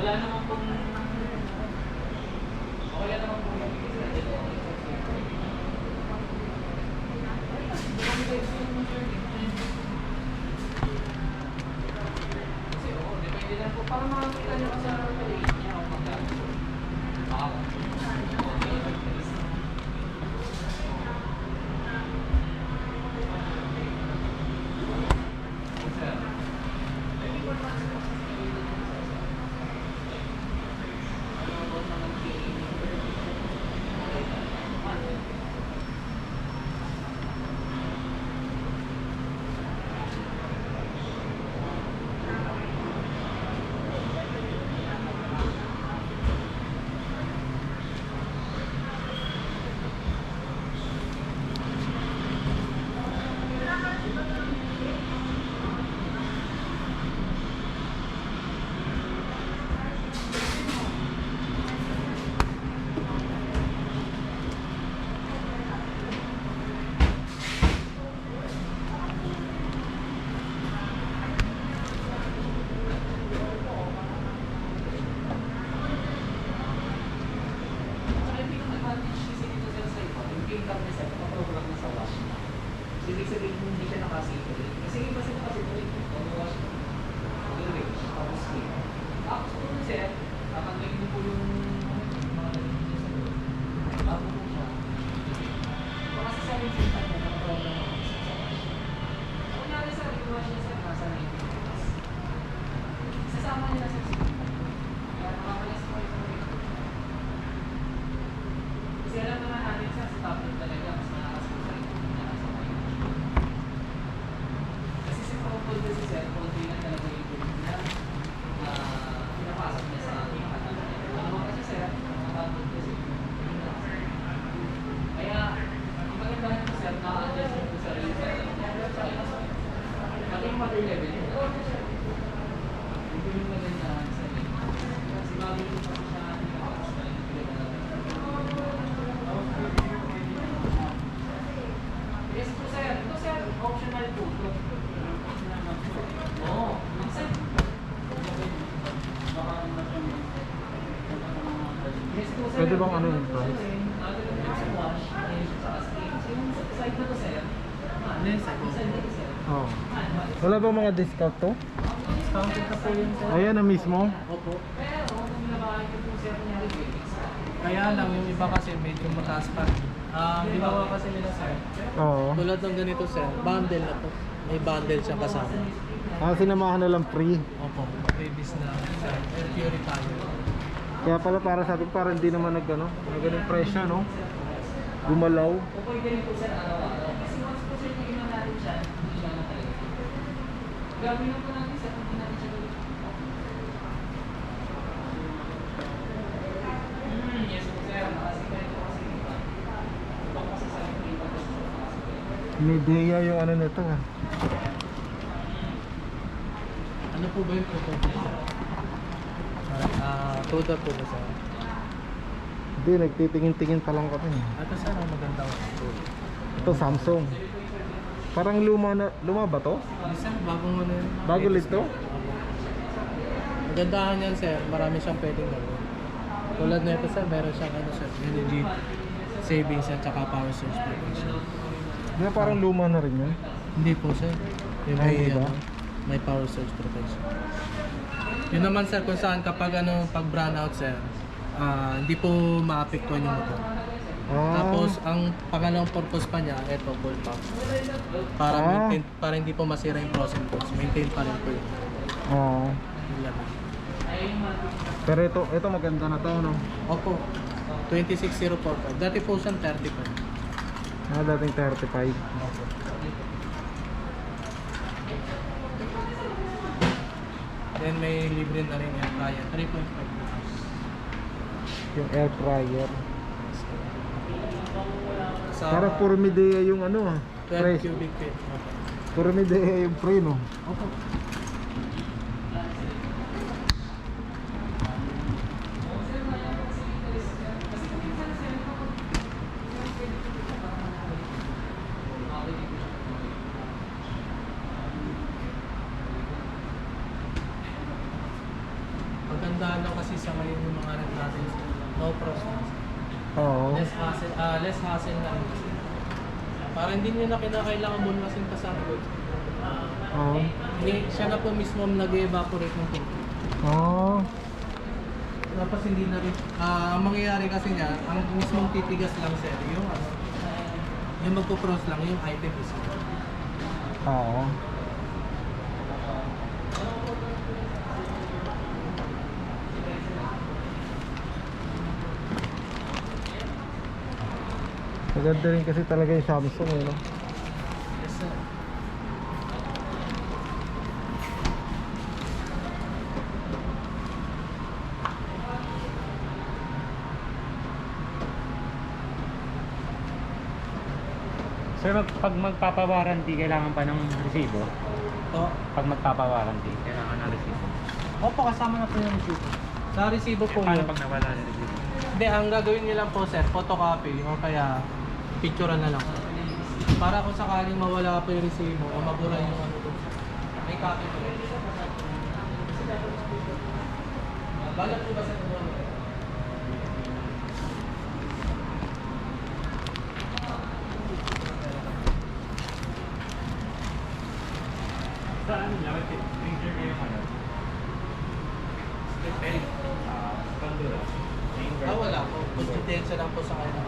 Wala naman pong... Wala naman pong... Kasi oo, depende lang po. Para makakita nyo sa paliit niya o magkano. Ibig sabihin hindi siya nakasito. Kasi iba sila kasi tuloy ko, wash mo. Tuloy, tapos clean. Tapos po nun sir, tatanggalin mo po yung mga nalagyan sa loob. Bago po siya. Kasi sa rin sinta niya, nakaprogram ako sa wash. So, kunyari sa wash niya sir, nasa 90 minutes. Sasama niya sa sinta. Kaya nakakalas po ito rin. Kasi alam naman natin sa tablet talaga, mas malakas po sa ito. Kasi sir, konti lang talaga yung tulong niya na pinapasok niya sa ating kanan. Ano kasi sir, nakakabot kasi. Kaya, ang pagandahan ko sir, naka-adjust ko sa rin sir. Pati yung mother level, ito yung magandahan sa rin. Kasi bago yung kasi siya pinapasok na yung pinapasok. Yes po sir, ito sir, optional po ito. Oo, minsan. Pwede bang ano yung price? Side na to sir. Ano yun, sir? Oo. Wala bang mga discount to? Discounted na po yun, sir. Ayan na mismo. Opo. Pero kung nalabahan ko po sir kunyari Kaya lang, yung iba kasi medyo mataas pa. Ginawa kasi nila, sir. Oo. Tulad ng ganito, sir. Bundle na po. May bundle siyang kasama. Sinamahan na lang free. Opo. Babies na air purifier. Kaya pala para sa atin, para hindi naman nagano, ganung presyo, no? Gumalaw. okay din po sir araw-araw. Kasi once po sir naging natin siya, hindi siya na talaga. Gawin lang po natin sir, hindi natin siya gawin. Yes po sir, nakasipan ito kasi iba. Baka kasi sa akin iba po sir, nakasipan. Medea yung ano nito, ha? Ano po ba yung total? Total po ba, sir? Hindi, nagtitingin-tingin pa lang kami. Ito, sir, ang maganda ko. Ito, Samsung. Parang luma ba to? Hindi, sir, bagong ano yun. Bago ulit to? Magandahan yan, sir. Marami siyang pwedeng gawin. Tulad na ito, sir, meron siyang ano, sir, energy savings at saka power source protection. Di ba parang luma na rin yun? Hindi po, sir. Yung Ay, may, hindi ba? may power source protection. Yun naman, sir, kung saan kapag ano, pag brownout, sir, hindi po maapektuhan yung motor. Tapos, ang pangalawang purpose pa niya, ito, full pump. Para, maintain, para hindi po masira yung pros and cons. Maintain pa rin po yun. Oo. Yun lang. Pero ito maganda na to, no? Opo, 26045. Dati po siyang 35. Dating 35. Then may libre na rin yan, kaya 3.5 liters. Yung air fryer. Sa Para puro Medea yung ano, 12 price. cubic feet. Puro Medea yung pre, no? Opo. Maganda lang sa ngayon yung mga rent natin, no pros na. Oo. Less hassle na rin kasi. Para hindi nyo na kinakailangan bulmasin pa sa likod. Oo. Hindi, siya na po mismo nag-evaporate ng tubig. Oo. Tapos hindi na rin, ang mangyayari kasi niya, ang mismong titigas lang sir, yung ano, yung magpo-cross lang, yung item mismo. Oo. Maganda rin kasi talaga yung Samsung eh, no? Yes sir. Sir, pag magpapawaranty, kailangan pa ng resibo? O, Pag magpapawaranty, kailangan ng resibo? opo, kasama na po yung resibo. Sa resibo po Paano yun. pag nawala ng resibo? Hindi, ang gagawin niyo lang po sir, photocopy o kaya picturean na lang. Para kung sakaling mawala po yung resibo o mabura yung ano doon. May copy po. Balat po ba sa tuwa? Sa ano niya, may picture kayo ano? Bandura. Wala po. Confidential lang po sa kanya.